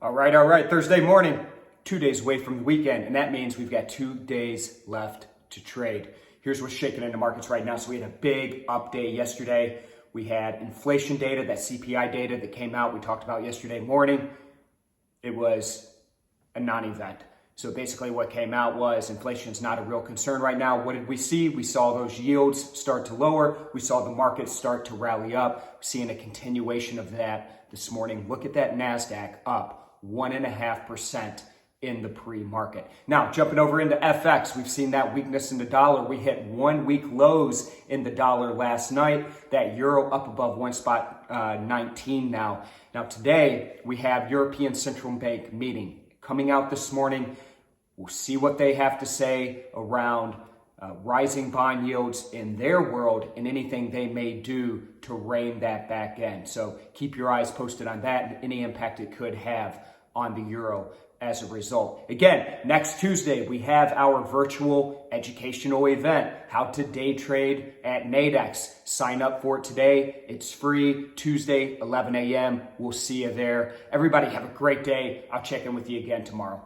All right. Thursday morning, 2 days away from the weekend, and that means we've got 2 days left to trade. Here's what's shaking in the markets right now. So we had a big up day yesterday. We had inflation data, that CPI data that came out. We talked about yesterday morning. It was a non-event. So basically what came out was inflation is not a real concern right now. What did we see? We saw those yields start to lower. We saw the market start to rally up. Seeing a continuation of that this morning. Look at that Nasdaq up 1.5% in the pre-market. Now, jumping over into FX, we've seen that weakness in the dollar. We hit 1 week lows in the dollar last night. That euro up above 1.19 now. Now today, we have European Central Bank meeting coming out this morning. We'll see what they have to say around rising bond yields in their world and anything they may do to rein that back in. So keep your eyes posted on that and any impact it could have on the euro as a result. Again, next Tuesday, we have our virtual educational event, How to Day Trade at Nadex. Sign up for it today. It's free, Tuesday, 11 a.m. We'll see you there. Everybody have a great day. I'll check in with you again tomorrow.